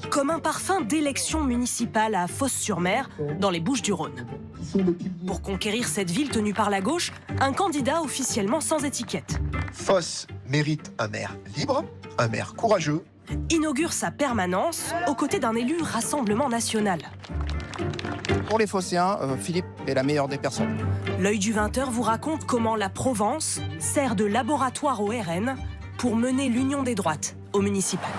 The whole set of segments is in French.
Comme un parfum d'élection municipale à Fos-sur-Mer, dans les Bouches-du-Rhône. Pour conquérir cette ville tenue par la gauche, un candidat officiellement sans étiquette Fos mérite un maire libre, un maire courageux. inaugure sa permanence aux côtés d'un élu Rassemblement national. Pour les Phocéens, Philippe est la meilleure des personnes. L'œil du 20h vous raconte comment la Provence sert de laboratoire au RN pour mener l'union des droites au municipal.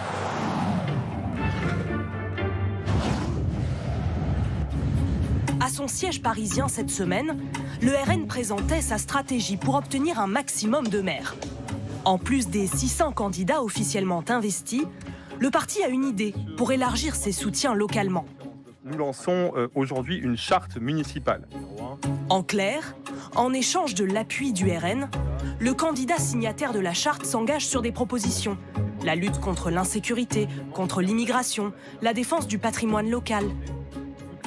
À son siège parisien cette semaine, le RN présentait sa stratégie pour obtenir un maximum de maires. En plus des 600 candidats officiellement investis, le parti a une idée pour élargir ses soutiens localement. Nous lançons aujourd'hui une charte municipale. En clair, en échange de l'appui du RN, le candidat signataire de la charte s'engage sur des propositions. La lutte contre l'insécurité, contre l'immigration, la défense du patrimoine local.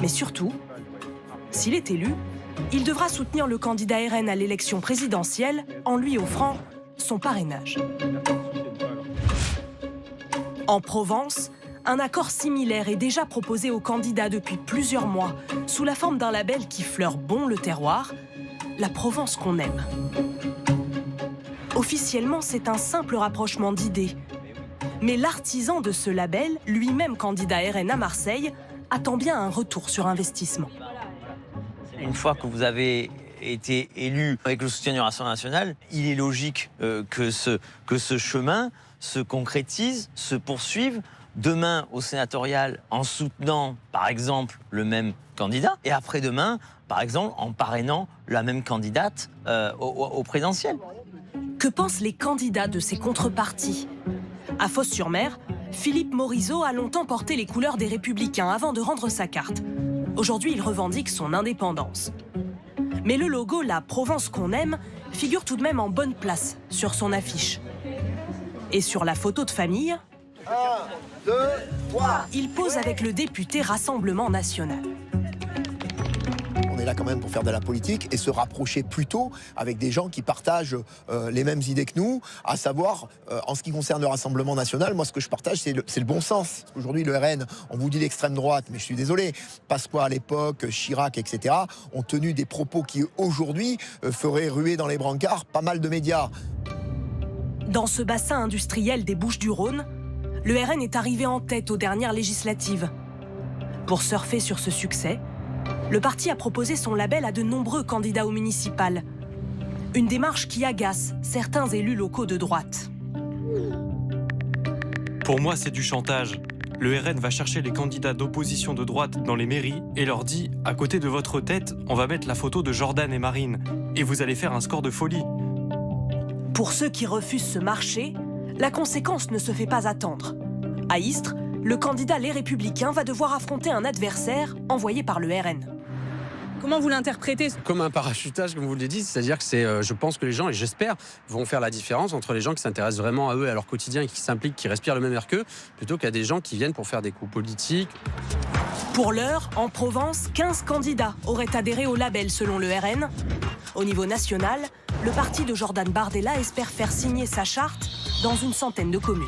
Mais surtout, s'il est élu, il devra soutenir le candidat RN à l'élection présidentielle en lui offrant son parrainage. En Provence, un accord similaire est déjà proposé aux candidats depuis plusieurs mois, sous la forme d'un label qui fleure bon le terroir, la Provence qu'on aime. Officiellement, c'est un simple rapprochement d'idées. Mais l'artisan de ce label, lui-même candidat RN à Marseille, attend bien un retour sur investissement. Une fois que vous avez été élu avec le soutien du Rassemblement national, il est logique que ce chemin se concrétise, se poursuive, demain au sénatorial en soutenant par exemple le même candidat et après-demain par exemple en parrainant la même candidate au présidentiel. Que pensent les candidats de ces contreparties? À Fos-sur-Mer, Philippe Morisot a longtemps porté les couleurs des Républicains avant de rendre sa carte. Aujourd'hui, il revendique son indépendance. Mais le logo La Provence qu'on aime figure tout de même en bonne place sur son affiche. Et sur la photo de famille, 1, 2, 3. il pose avec le député Rassemblement national. On est là quand même pour faire de la politique et se rapprocher plutôt avec des gens qui partagent les mêmes idées que nous, à savoir, en ce qui concerne le Rassemblement national, moi ce que je partage c'est le bon sens. Aujourd'hui le RN, on vous dit l'extrême droite, mais je suis désolé, Pasqua à l'époque, Chirac, etc. ont tenu des propos qui aujourd'hui feraient ruer dans les brancards pas mal de médias. Dans ce bassin industriel des Bouches-du-Rhône, le RN est arrivé en tête aux dernières législatives. Pour surfer sur ce succès, le parti a proposé son label à de nombreux candidats au municipal. Une démarche qui agace certains élus locaux de droite. Pour moi, c'est du chantage. Le RN va chercher les candidats d'opposition de droite dans les mairies et leur dit « À côté de votre tête, on va mettre la photo de Jordan et Marine. Et vous allez faire un score de folie. » Pour ceux qui refusent ce marché, la conséquence ne se fait pas attendre. À Istres, le candidat Les Républicains va devoir affronter un adversaire envoyé par le RN. Comment vous l'interprétez? Comme un parachutage, comme vous l'avez dit, c'est-à-dire que je pense que les gens, et j'espère, vont faire la différence entre les gens qui s'intéressent vraiment à eux, à leur quotidien, et qui s'impliquent, qui respirent le même air qu'eux, plutôt qu'à des gens qui viennent pour faire des coups politiques. Pour l'heure, en Provence, 15 candidats auraient adhéré au label selon le RN. Au niveau national, le parti de Jordan Bardella espère faire signer sa charte dans une centaine de communes.